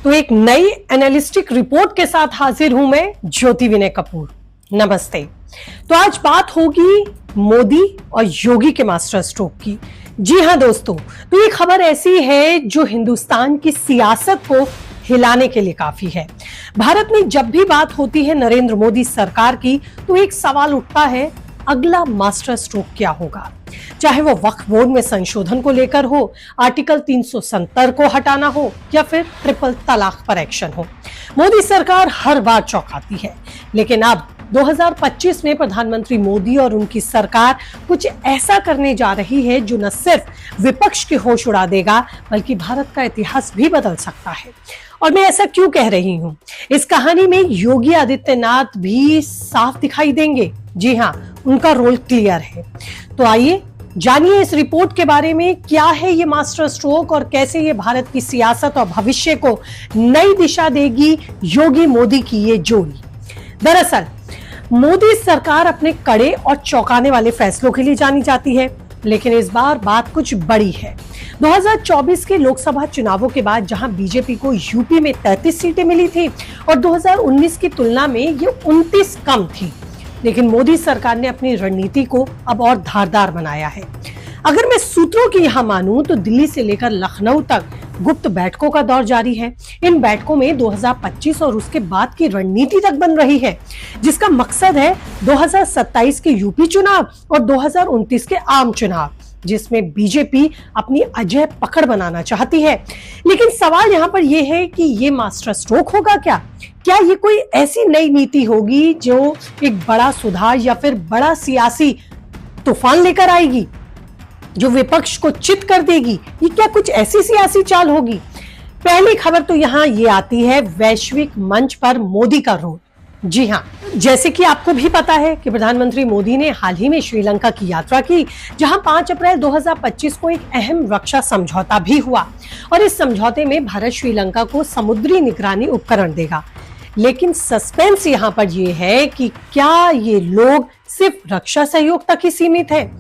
तो एक नई एनालिस्टिक रिपोर्ट के साथ हाजिर हूं मैं, ज्योति विनय कपूर। नमस्ते। तो आज बात होगी मोदी और योगी के मास्टर स्ट्रोक की। जी हां दोस्तों, तो ये खबर ऐसी है जो हिंदुस्तान की सियासत को हिलाने के लिए काफी है। भारत में जब भी बात होती है नरेंद्र मोदी सरकार की, तो एक सवाल उठता है, अगला मास्टर स्ट्रोक क्या होगा? चाहे वो वक्फ बोर्ड में संशोधन को लेकर हो, आर्टिकल 370 को हटाना हो, या फिर ट्रिपल तलाक पर एक्शन हो। मोदी सरकार हर बार चौंकाती है, लेकिन अब 2025 में प्रधानमंत्री मोदी और उनकी सरकार कुछ ऐसा करने जा रही है जो न सिर्फ विपक्ष की होश उड़ा देगा, बल्कि भारत का इतिहास भी बदल सकता है। और मैं ऐसा क्यों कह रही हूं? इस कहानी में योगी आदित्यनाथ भी साफ दिखाई देंगे। जी हां, उनका रोल क्लियर है। तो आइए जानिए इस रिपोर्ट के बारे में, क्या है ये मास्टर स्ट्रोक और कैसे ये भारत की सियासत और भविष्य को नई दिशा देगी। योगी मोदी की ये जोड़ी। दरअसल मोदी सरकार अपने कड़े और चौंकाने वाले फैसलों के लिए जानी जाती है, लेकिन इस बार बात कुछ बड़ी है। 2024 के लोकसभा चुनावों के बाद जहां बीजेपी को यूपी में 33 सीटें मिली थी और 2019 की तुलना में ये 29 कम थी, लेकिन मोदी सरकार ने अपनी रणनीति को अब और धारदार बनाया है। अगर मैं सूत्रों की यहां मानूं तो दिल्ली से लेकर लखनऊ तक गुप्त बैठकों का दौर जारी है। इन बैठकों में 2025 और उसके बाद की रणनीति तक बन रही है, जिसका मकसद है 2027 के यूपी चुनाव और 2029 के आम चुनाव, जिसमें बीजेपी अपनी अजय पकड़ बनाना चाहती है। लेकिन सवाल यहाँ पर यह है कि ये मास्टर स्ट्रोक होगा क्या? क्या ये कोई ऐसी नई नीति होगी जो एक बड़ा सुधार या फिर बड़ा सियासी तूफान लेकर आएगी, जो विपक्ष को चित कर देगी? ये क्या कुछ ऐसी सियासी चाल होगी? पहली खबर तो यहाँ ये आती है वैश्विक मंच पर मोदी का रोल। जी हाँ, जैसे कि आपको भी पता है कि प्रधानमंत्री मोदी ने हाल ही में श्रीलंका की यात्रा की, जहां 5 अप्रैल 2025 को एक अहम रक्षा समझौता भी हुआ और इस समझौते में भारत श्रीलंका को समुद्री निगरानी उपकरण देगा। लेकिन सस्पेंस यहाँ पर यह है कि क्या ये लोग सिर्फ रक्षा सहयोग तक ही सीमित है,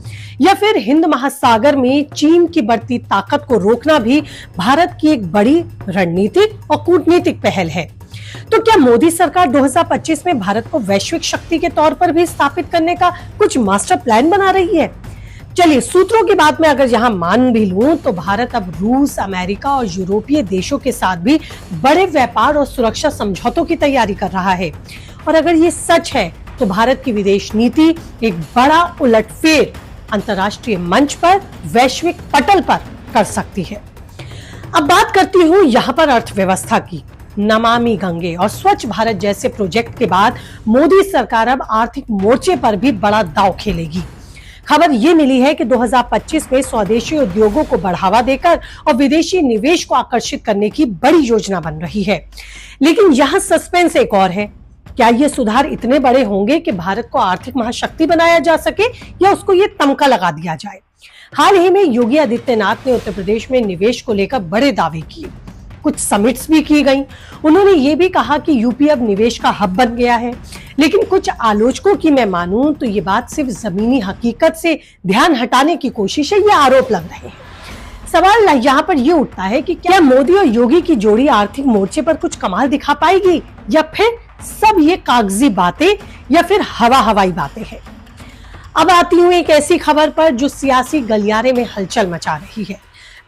या फिर हिंद महासागर में चीन की बढ़ती ताकत को रोकना भी भारत की एक बड़ी रणनीतिक और कूटनीतिक पहल है। तो क्या मोदी सरकार 2025 में भारत को वैश्विक शक्ति के तौर पर भी स्थापित करने का कुछ मास्टर प्लान बना रही है? चलिए, सूत्रों की बात में अगर यहाँ मान भी लूं तो भारत अब रूस, अमेरिका और यूरोपीय देशों के साथ भी बड़े व्यापार और सुरक्षा समझौतों की तैयारी कर रहा है। और अगर ये सच है तो भारत की विदेश नीति एक बड़ा उलटफेर अंतर्राष्ट्रीय मंच पर, वैश्विक पटल पर कर सकती है। अब बात करती हूँ यहाँ पर अर्थव्यवस्था की। नमामि गंगे और स्वच्छ भारत जैसे प्रोजेक्ट के बाद मोदी सरकार अब आर्थिक मोर्चे पर भी बड़ा दांव खेलेगी। खबर ये मिली है कि 2025 में स्वदेशी उद्योगों को बढ़ावा देकर और विदेशी निवेश को आकर्षित करने की बड़ी योजना बन रही है। लेकिन यहाँ सस्पेंस एक और है, क्या ये सुधार इतने बड़े होंगे कि भारत को आर्थिक महाशक्ति बनाया जा सके, या उसको ये तमका लगा दिया जाए? हाल ही में योगी आदित्यनाथ ने उत्तर प्रदेश में निवेश को लेकर बड़े दावे किए, कुछ समिट्स भी की गई। उन्होंने ये भी कहा कि यूपी अब निवेश का हब बन गया है। लेकिन कुछ आलोचकों की मैं मानूं तो ये बात सिर्फ जमीनी हकीकत से ध्यान हटाने की कोशिश है, ये आरोप लग रहे हैं। सवाल यहाँ पर ये उठता है कि क्या मोदी और योगी की जोड़ी आर्थिक मोर्चे पर कुछ कमाल दिखा पाएगी, या फिर सब ये कागजी बातें या फिर हवाई बातें हैं। अब आती हूँ एक ऐसी खबर पर जो सियासी गलियारे में हलचल मचा रही है।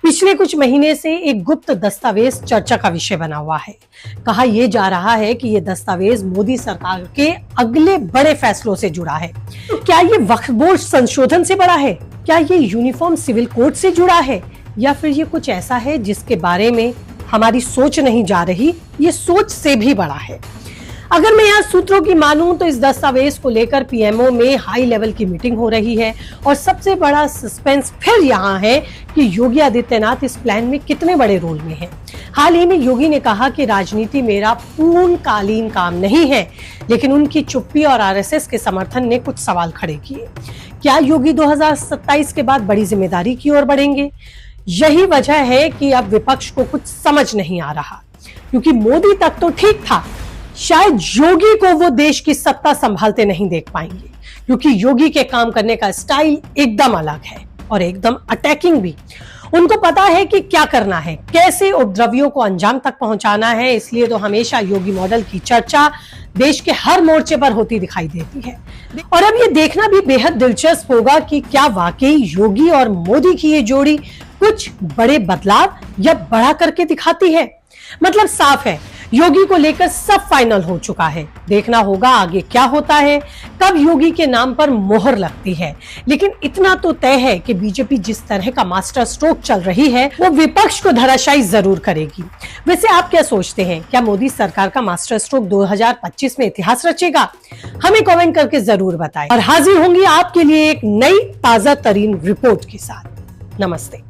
पिछले कुछ महीने से एक गुप्त दस्तावेज चर्चा का विषय बना हुआ है। कहा यह जा रहा है कि यह दस्तावेज मोदी सरकार के अगले बड़े फैसलों से जुड़ा है। तो क्या ये वक्फ बोर्ड संशोधन से बड़ा है? क्या ये यूनिफॉर्म सिविल कोड से जुड़ा है, या फिर ये कुछ ऐसा है जिसके बारे में हमारी सोच नहीं जा रही, ये सोच से भी बड़ा है? अगर मैं यहाँ सूत्रों की मानूं तो इस दस्तावेज को लेकर पीएमओ में हाई लेवल की मीटिंग हो रही है, और सबसे बड़ा सस्पेंस फिर यहाँ है कि योगी आदित्यनाथ इस प्लान में कितने बड़े रोल में हैं। हाल ही में योगी ने कहा कि राजनीति मेरा पूर्णकालीन काम नहीं है, लेकिन उनकी चुप्पी और आरएसएस के समर्थन ने कुछ सवाल खड़े किए। क्या योगी 2027 के बाद बड़ी जिम्मेदारी की ओर बढ़ेंगे? यही वजह है कि अब विपक्ष को कुछ समझ नहीं आ रहा, क्योंकि मोदी तक तो ठीक था, शायद योगी को वो देश की सत्ता संभालते नहीं देख पाएंगे, क्योंकि योगी के काम करने का स्टाइल एकदम अलग है और एकदम अटैकिंग भी। उनको पता है कि क्या करना है, कैसे उपद्रवियों को अंजाम तक पहुंचाना है। इसलिए तो हमेशा योगी मॉडल की चर्चा देश के हर मोर्चे पर होती दिखाई देती है। और अब ये देखना भी बेहद दिलचस्प होगा कि क्या वाकई योगी और मोदी की ये जोड़ी कुछ बड़े बदलाव या बड़ा करके दिखाती है। मतलब साफ है, योगी को लेकर सब फाइनल हो चुका है। देखना होगा आगे क्या होता है, कब योगी के नाम पर मोहर लगती है। लेकिन इतना तो तय है कि बीजेपी जिस तरह का मास्टर स्ट्रोक चल रही है वो विपक्ष को धराशायी जरूर करेगी। वैसे आप क्या सोचते हैं, क्या मोदी सरकार का मास्टर स्ट्रोक 2025 में इतिहास रचेगा? हमें कमेंट करके जरूर बताएं। और हाजिर होंगी आपके लिए एक नई ताजा तरीन रिपोर्ट के साथ। नमस्ते।